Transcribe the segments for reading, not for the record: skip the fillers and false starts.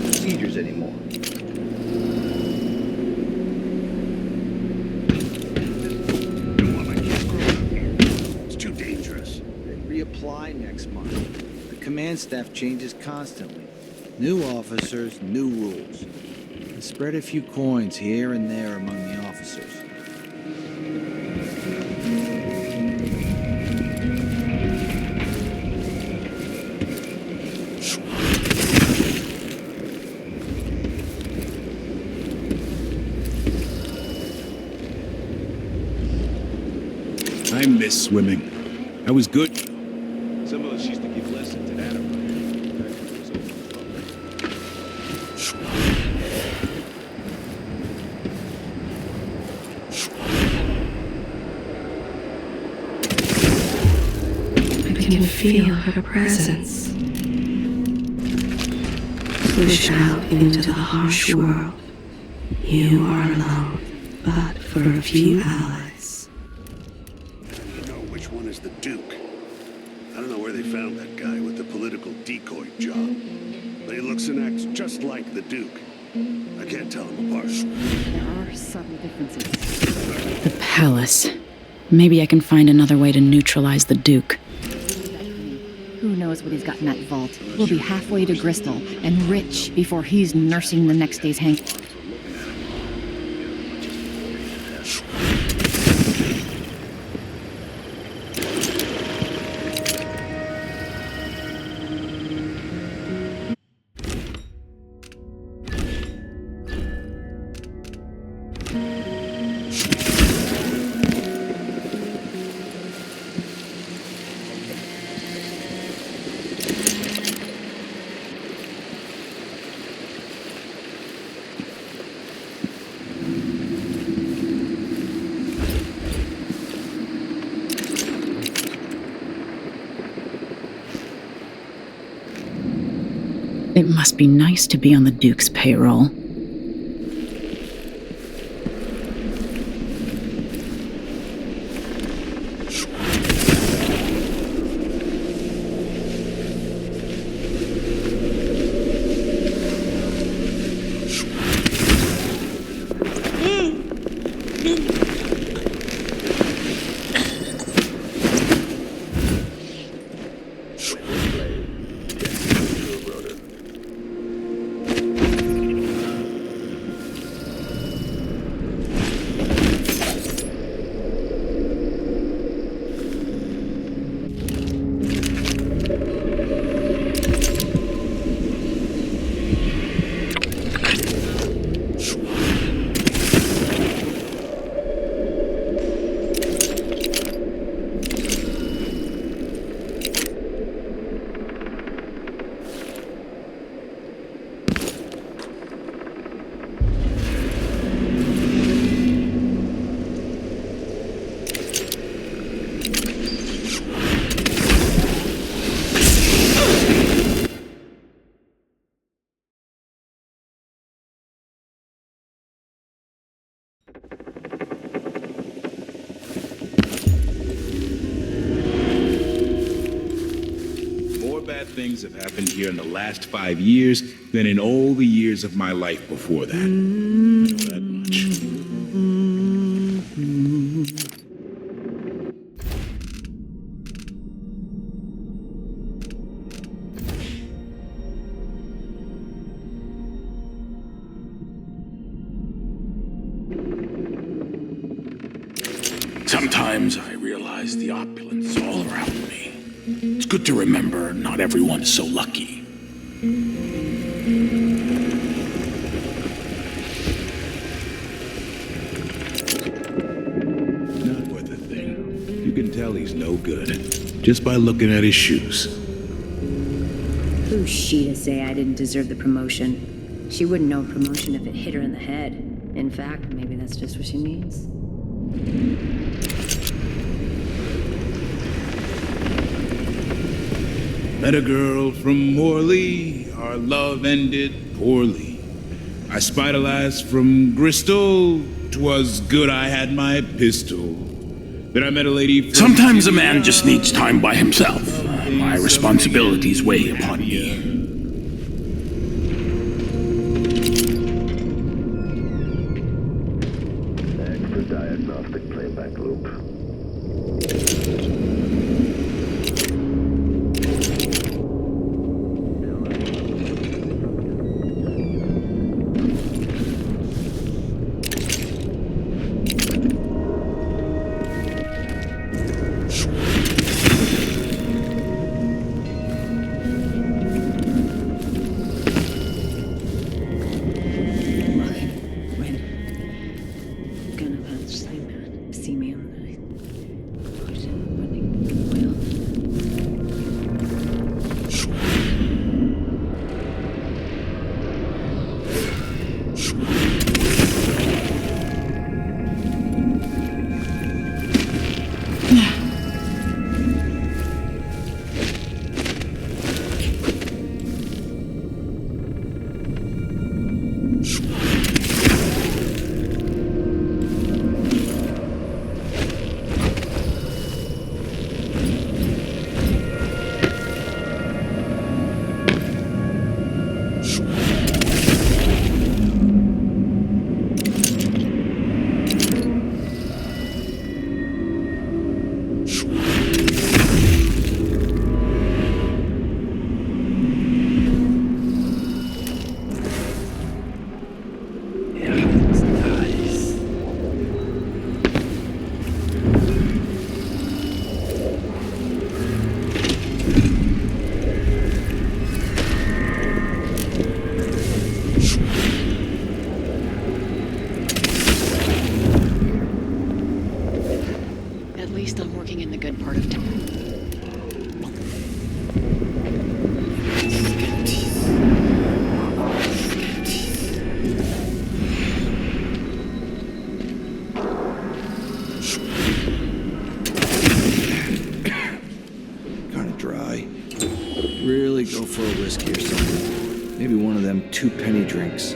Procedures anymore. Don't want my kid growing here. It's too dangerous. They reapply next month. The command staff changes constantly. New officers, new rules. And spread a few coins here and there among the officers. I miss swimming. I was good. Some of us used to give lessons to that around I can feel her presence. Push out into the harsh world. You are alone, but for a few allies. You know which one is the Duke. I don't know where they found that guy with the political decoy job, but he looks and acts just like the Duke. I can't tell him apart. There are subtle differences. The palace. Maybe I can find another way to neutralize the Duke. Who knows what he's got in that vault? We'll be halfway to Bristol and rich before he's nursing the next day's hangover. It must be nice to be on the Duke's payroll. Things have happened here in the last 5 years than in all the years of my life before that. I know that much. Sometimes I realize the opulence all around me. It's good to remember not everyone is so lucky. Not worth a thing. You can tell he's no good, just by looking at his shoes. Who's she to say I didn't deserve the promotion? She wouldn't know promotion if it hit her in the head. In fact, maybe that's just what she needs. Met a girl from Morley, our love ended poorly. I spied a lass from Bristol, 'twas good I had my pistol. Then I met a lady. Sometimes a man just needs time by himself. My responsibilities weigh upon me. Extra diagnostic playback loop. At least I'm working in the good part of town. Kinda dry. Really go for a whiskey or something. Maybe one of them 2-penny drinks.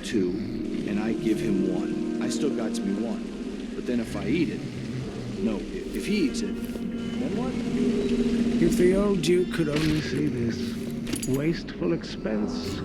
Two, and I give him one. I still got me one. But then if I eat it, no, if he eats it, then what? If the old Duke could only see this wasteful expense.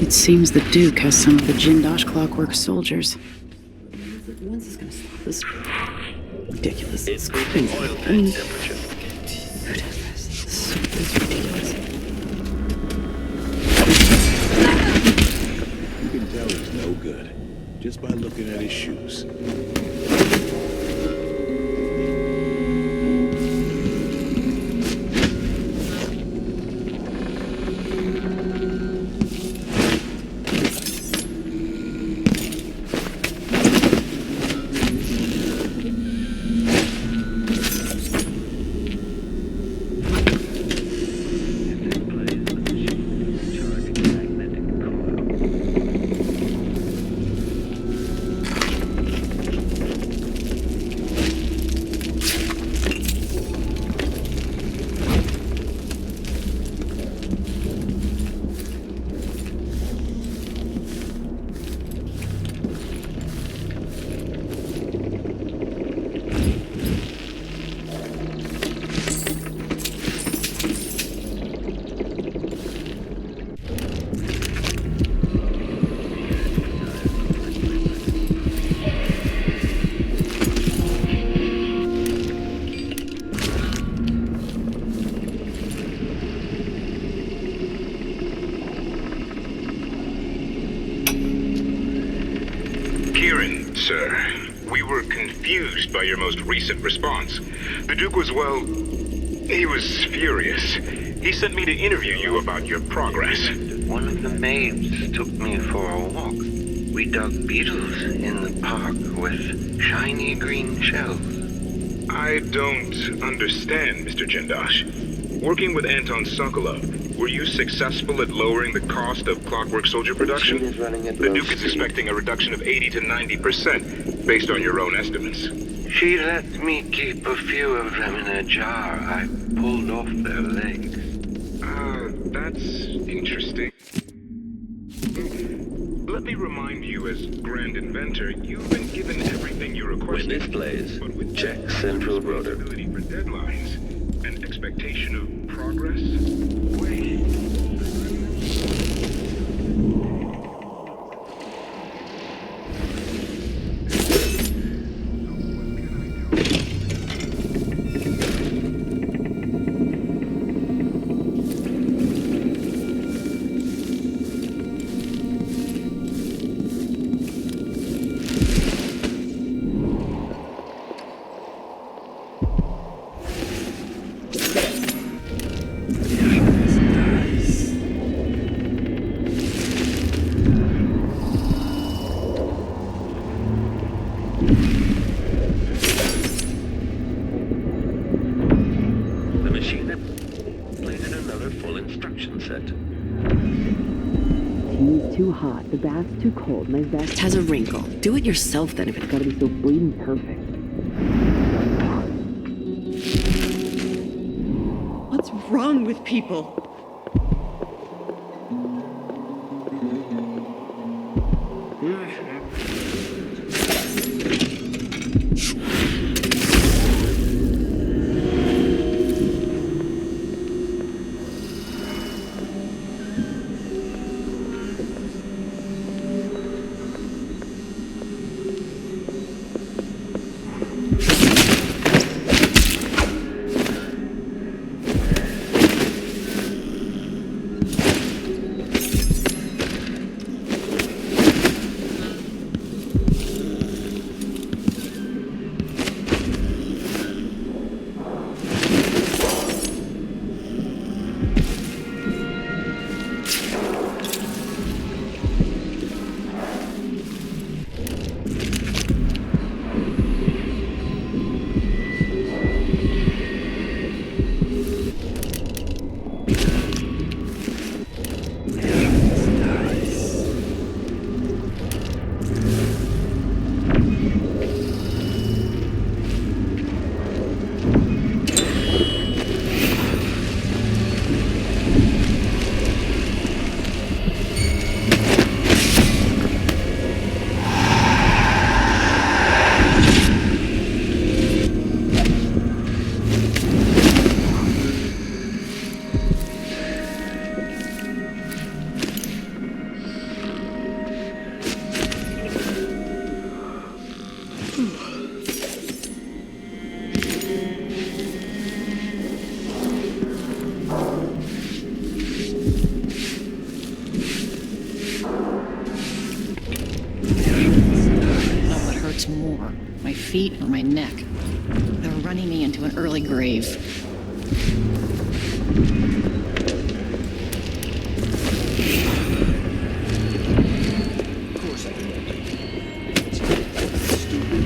It seems the Duke has some of the Jindosh Clockwork soldiers. When's this gonna stop? This ridiculous. It's crazy. Oil tank temperature. Who does this? This is ridiculous. You can tell he's no good just by looking at his shoes. sir. We were confused by your most recent response. The Duke was, well, he was furious. He sent me to interview you about your progress. One of the maids took me for a walk. We dug beetles in the park with shiny green shells. I don't understand, Mr. Jindosh. Working with Anton Sokolov, were you successful at lowering the cost of Clockwork Soldier production? Machine is running at The low Duke is speed. expecting a reduction of 80 to 90%, based on your own estimates. She let me keep a few of them in a jar. I pulled off their legs. That's interesting. Let me remind you, as Grand Inventor, you've been given everything you requested. Witness plays. But with Check that central rotor. responsibility for deadlines and expectation of progress, wait. The machine completed another full instruction set. Tea's too hot, the bath's too cold, my vest has a wrinkle. Do it yourself then if it's gotta be so bleeding perfect. What's wrong with people? More, my feet or my neck. They're running me into an early grave. Of course I can. It's stupid.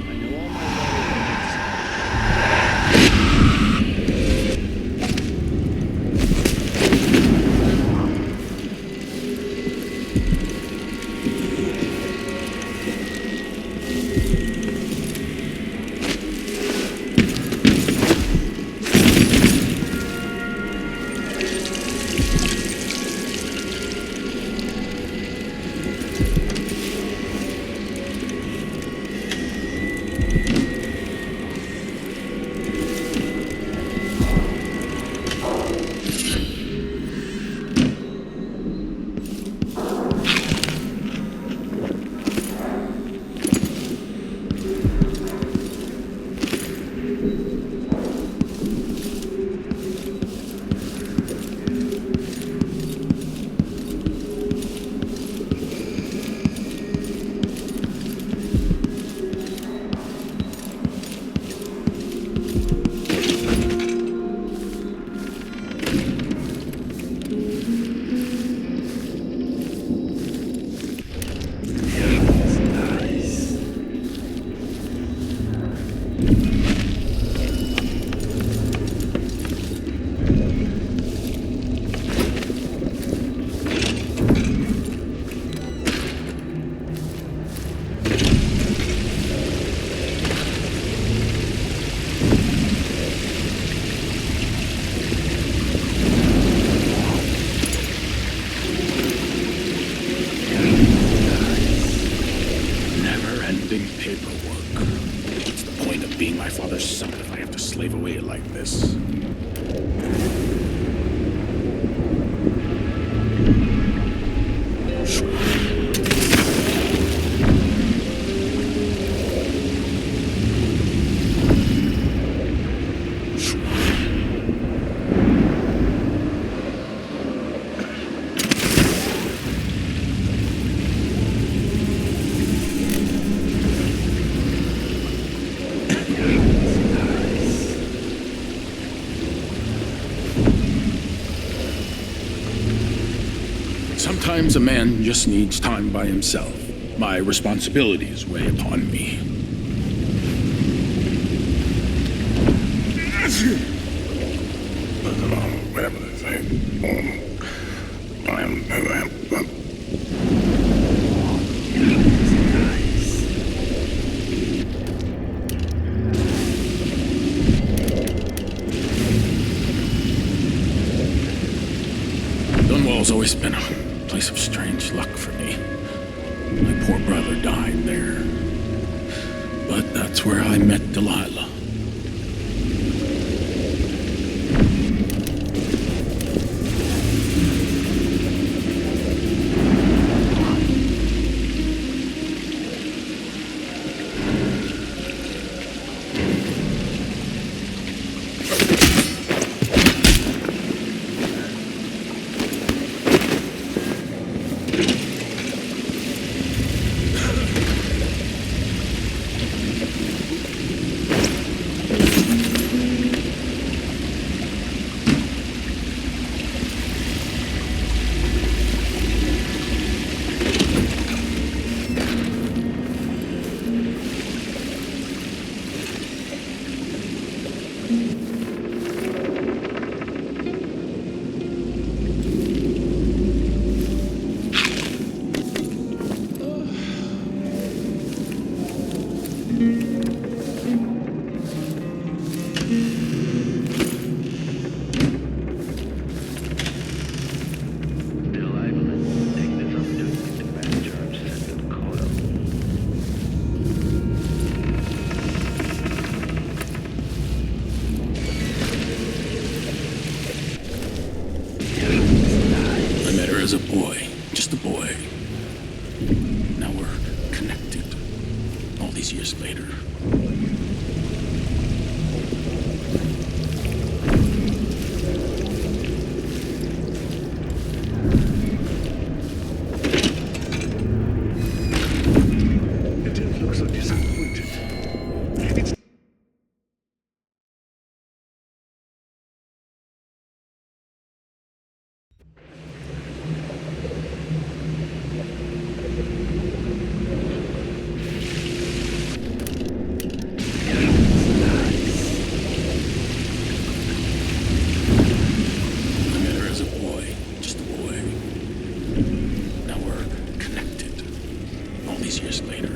I know all my Sometimes a man just needs time by himself. My responsibilities weigh upon me. Whatever they say. Dunwall's always been a place of strange luck for me. My poor brother died there. But that's where I met Delilah. As a boy, just a boy. Now we're connected, all these years later. You don't look so disappointed. It's Years later.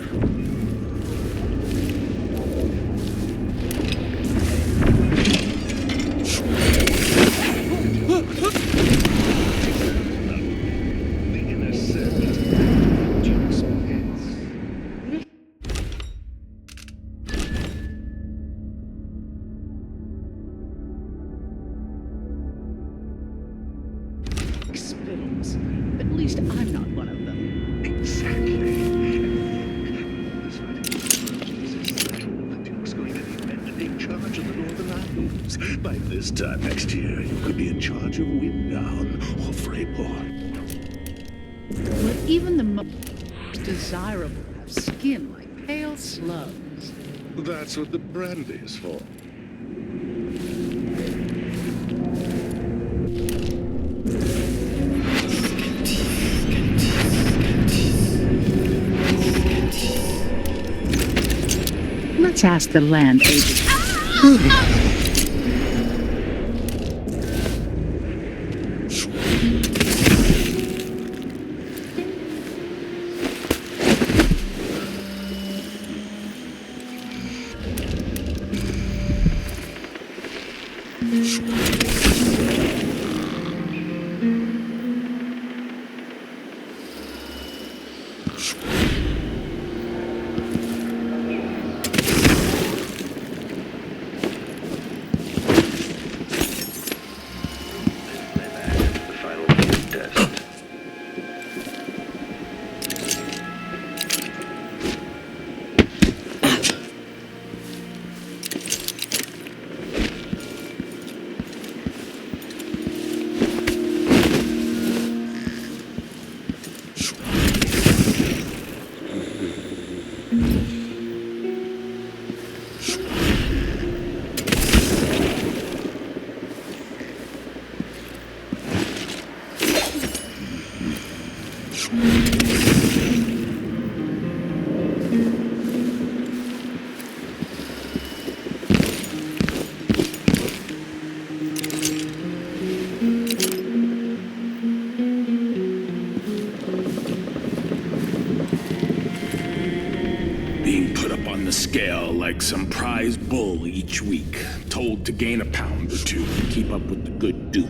Spittles. At least I'm not one of them. exactly. The Duke's going to be meant to take charge of the Northern Islands. By this time next year, you could be in charge of Winddown or Freyport. But even the most desirable have skin like pale slugs. That's what the brandy is for. Let's ask the land agent. The final Being put up on the scale like some prize bull each week, told to gain a pound or two to keep up with the good Duke.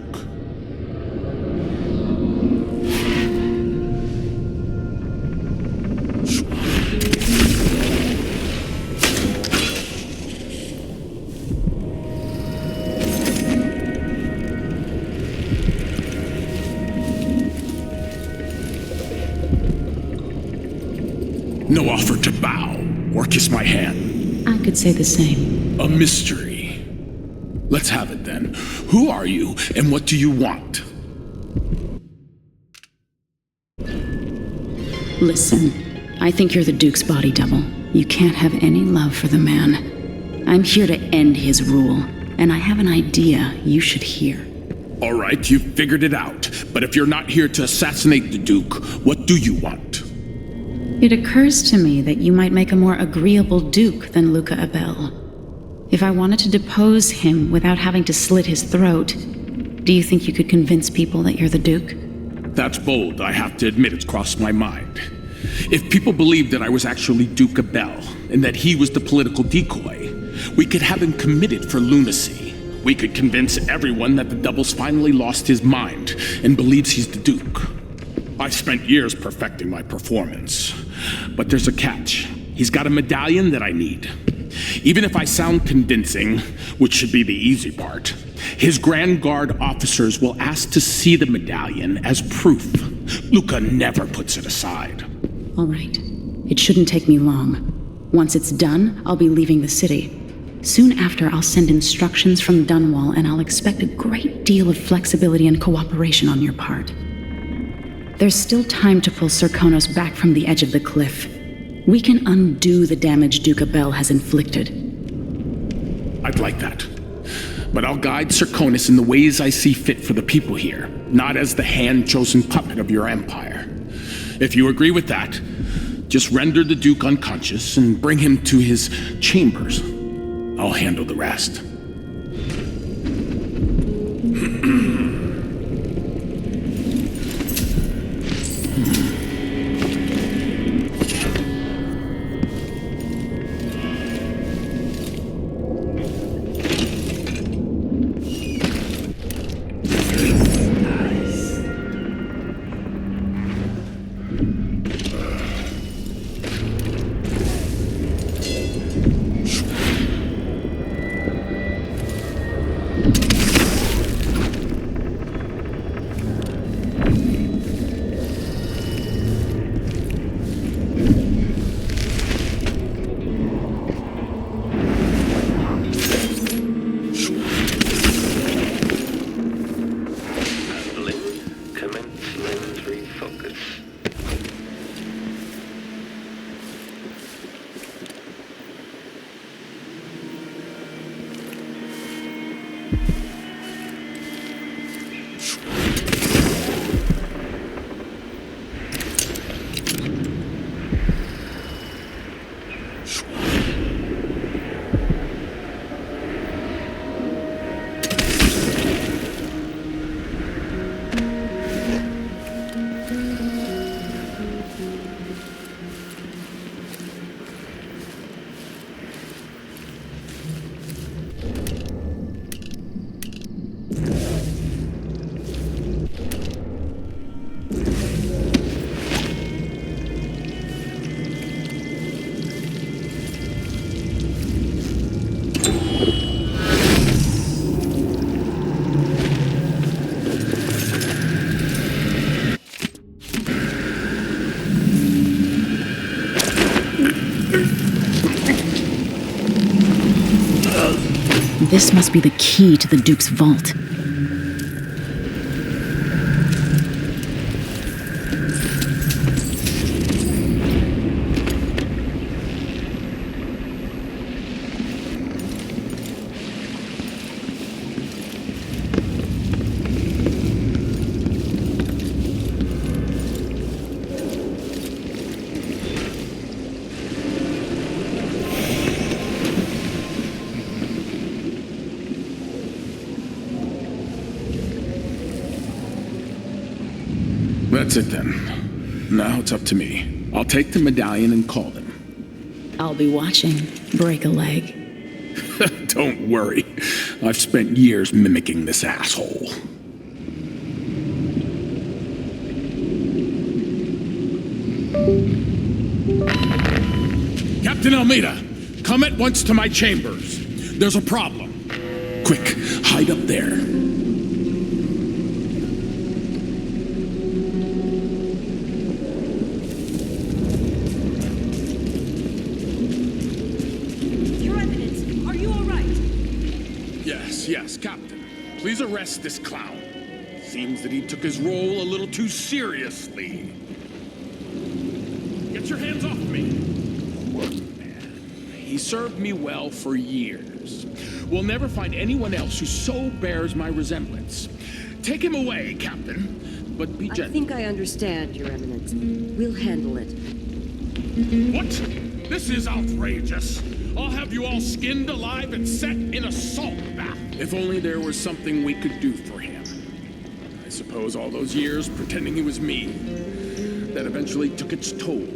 No offer to bow or kiss my hand. I could say the same. A mystery. Let's have it then. Who are you and what do you want? Listen, I think you're the Duke's body double. You can't have any love for the man. I'm here to end his rule, and I have an idea you should hear. All right, you've figured it out. But if you're not here to assassinate the Duke, what do you want? It occurs to me that you might make a more agreeable Duke than Luca Abel. If I wanted to depose him without having to slit his throat, do you think you could convince people that you're the Duke? That's bold, I have to admit it's crossed my mind. If people believed that I was actually Duke Abel, and that he was the political decoy, we could have him committed for lunacy. We could convince everyone that the Double's finally lost his mind, and believes he's the Duke. I've spent years perfecting my performance. But there's a catch. He's got a medallion that I need. Even if I sound convincing, which should be the easy part, his Grand Guard officers will ask to see the medallion as proof. Luca never puts it aside. All right. It shouldn't take me long. Once it's done, I'll be leaving the city. Soon after, I'll send instructions from Dunwall, and I'll expect a great deal of flexibility and cooperation on your part. There's still time to pull Serkonos back from the edge of the cliff. We can undo the damage Duke Abel has inflicted. I'd like that. But I'll guide Serkonos in the ways I see fit for the people here, not as the hand-chosen puppet of your empire. If you agree with that, just render the Duke unconscious and bring him to his chambers. I'll handle the rest. This must be the key to the Duke's vault. That's it then. Now it's up to me. I'll take the medallion and call them. I'll be watching. Break a leg. Don't worry. I've spent years mimicking this asshole. Captain Almeida, come at once to my chambers. There's a problem. Quick, hide up there. Your Eminence, are you all right? Yes, Captain. Please arrest this clown. Seems that he took his role a little too seriously. Get your hands off me! He served me well for years. We'll never find anyone else who so bears my resemblance. Take him away, Captain, but be gentle. I think I understand, Your Eminence. We'll handle it. What? This is outrageous. I'll have you all skinned alive and set in a salt bath. If only there was something we could do for him. I suppose all those years pretending he was me, that eventually took its toll.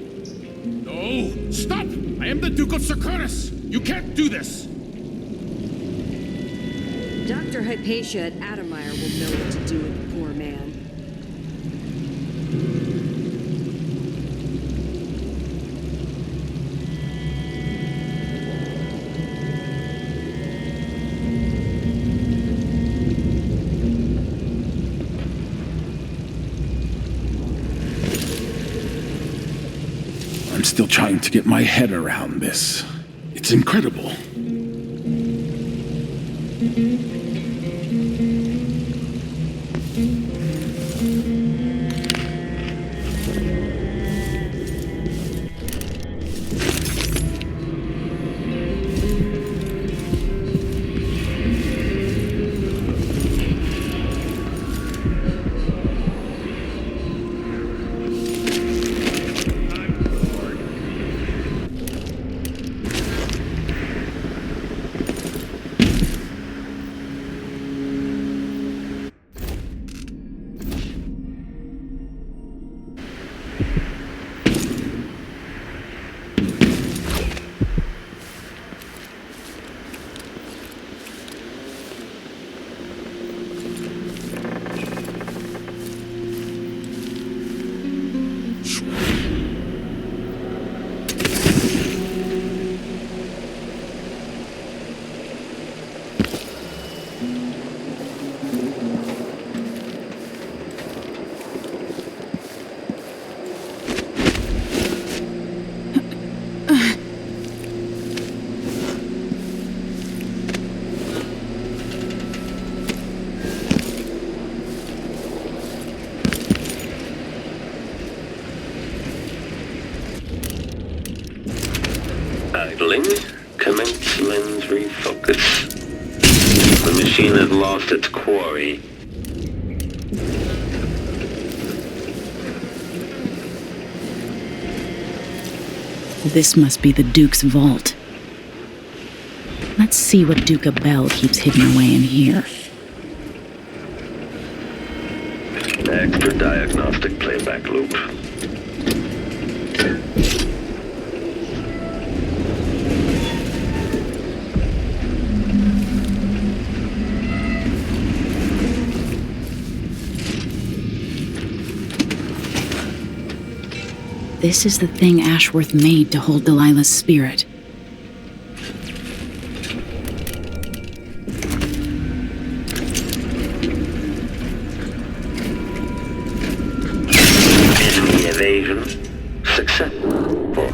No! Stop! I am the Duke of Circurus! You can't do this! Dr. Hypatia at Adamire will know what to do with the poor man. I'm still trying to get my head around this. It's incredible. Idling. Commence lens refocus. The machine has lost its quarry. This must be the Duke's vault. Let's see what Duke Abel keeps hidden away in here. Extra diagnostic playback loop. This is the thing Ashworth made to hold Delilah's spirit. Enemy evasion successful.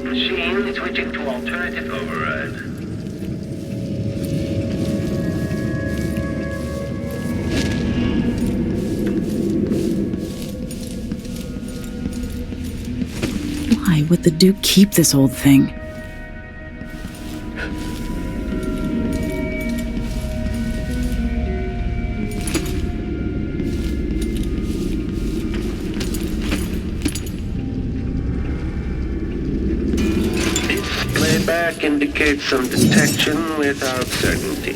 Machine switching to alternative override. Why would the Duke keep this old thing? track indicates some detection without certainty.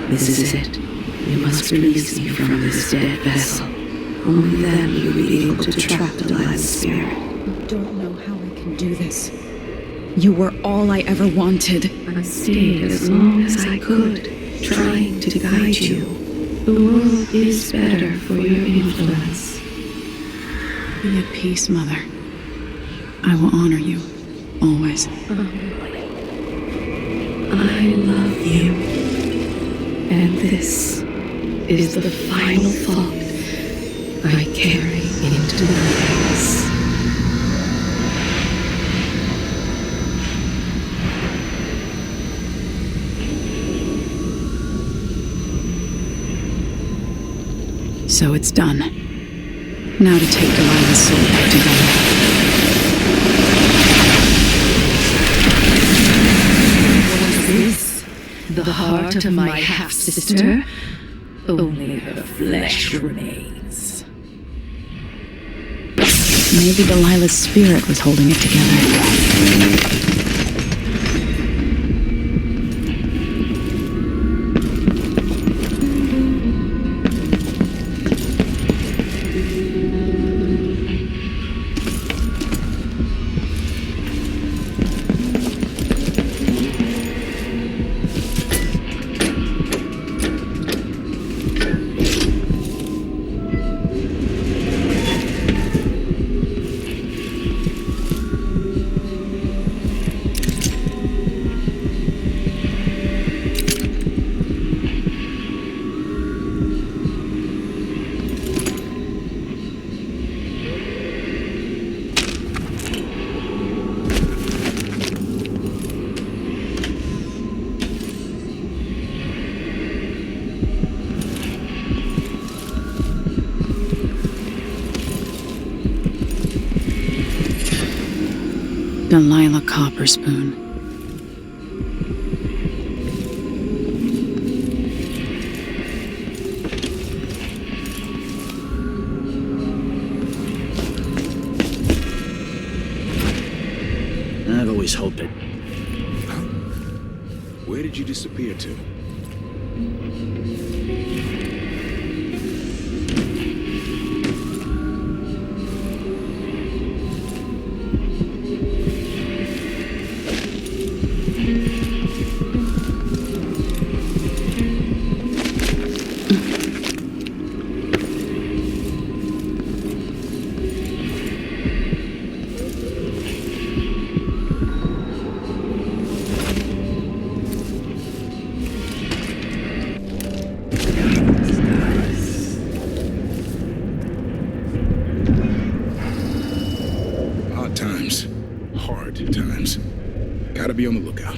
This is it. You must release me from this dead vessel. Only then will you be able to trap Delilah's spirit. I don't know how I can do this. You were all I ever wanted. I stayed as long as I could, trying to guide you. The world is better for your influence. Be at peace, Mother. I will honor you, always. I love you. And this is the final thought I carry into my house. So it's done. Now to take Delilah's soul back to God. Was this the heart of my half-sister? Only her flesh remains. Maybe Delilah's spirit was holding it together. Delilah Copperspoon. I've always hoped it. Where did you disappear to? Hard times. Gotta be on the lookout.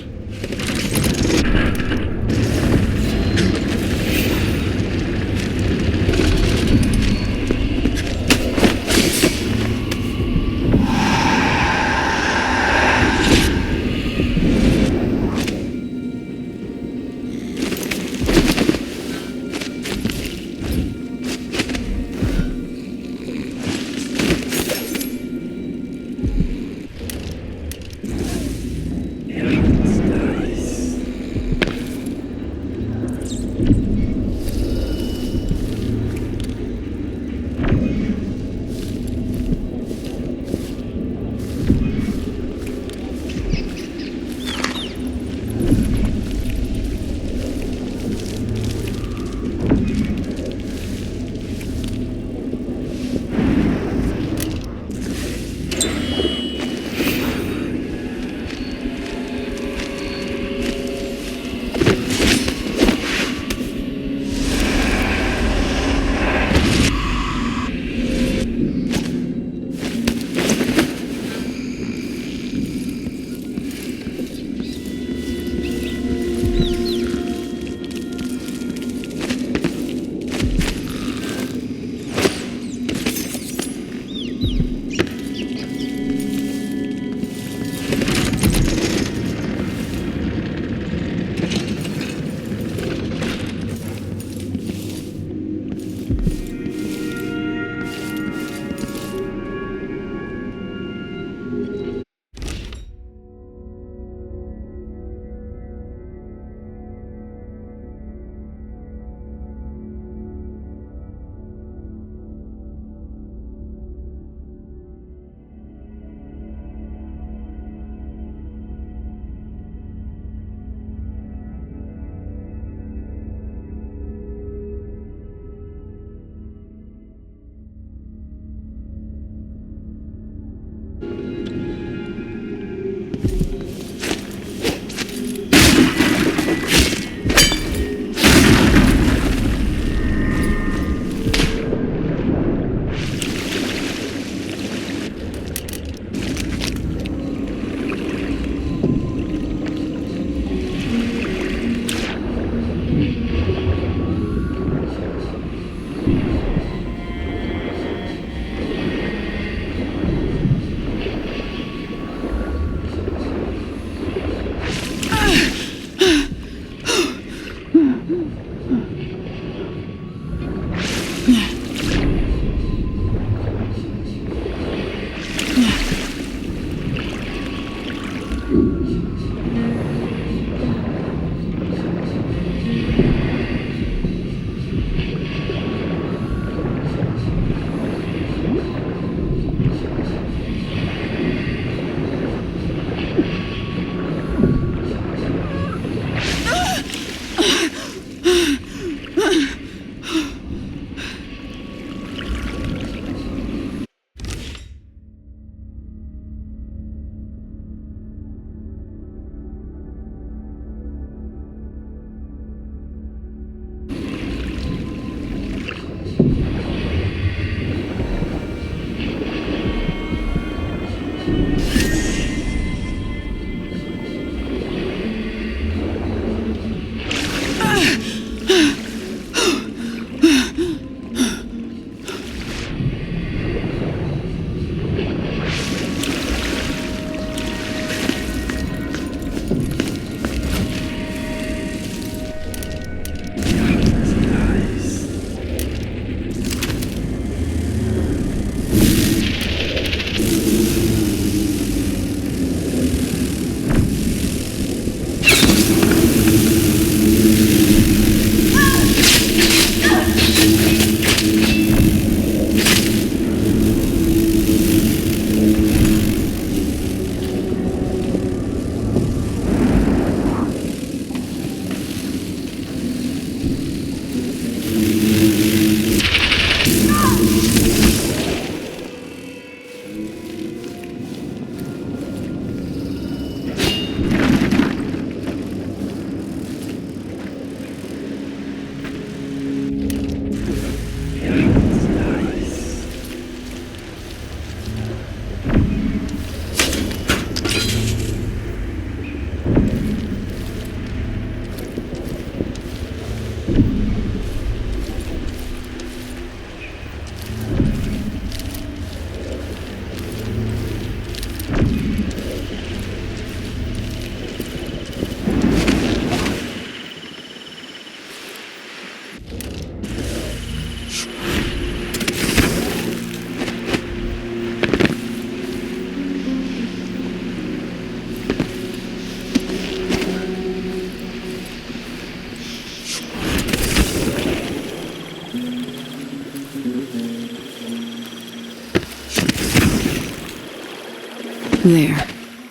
There.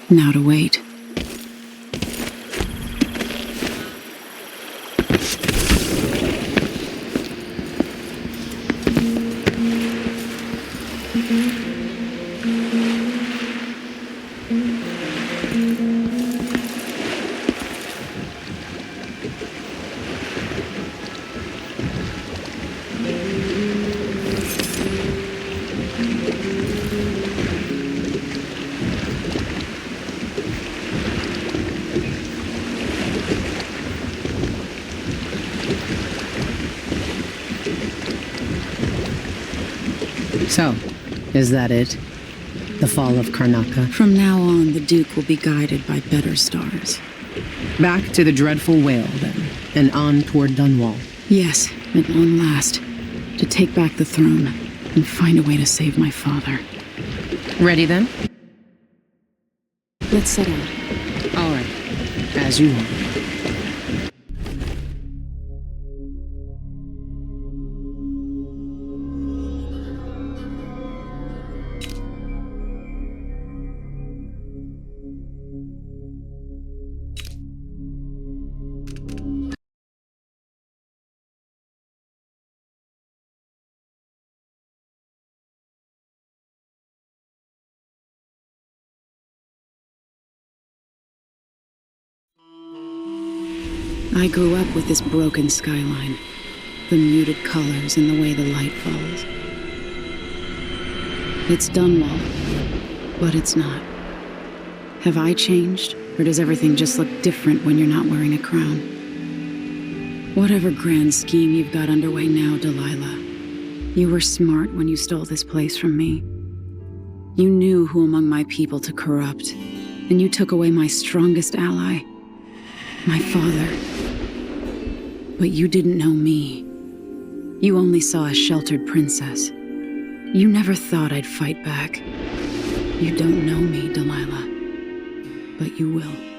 Now to wait. So, is that it? The fall of Karnaca? From now on, the Duke will be guided by better stars. Back to the dreadful whale, then, and on toward Dunwall. Yes, at long last. To take back the throne, and find a way to save my father. Ready, then? Let's set out. All right. As you want. I grew up with this broken skyline, the muted colors and the way the light falls. It's Dunwall, but it's not. Have I changed, or does everything just look different when you're not wearing a crown? Whatever grand scheme you've got underway now, Delilah, you were smart when you stole this place from me. You knew who among my people to corrupt, and you took away my strongest ally, my father. But you didn't know me. You only saw a sheltered princess. You never thought I'd fight back. You don't know me, Delilah, but you will.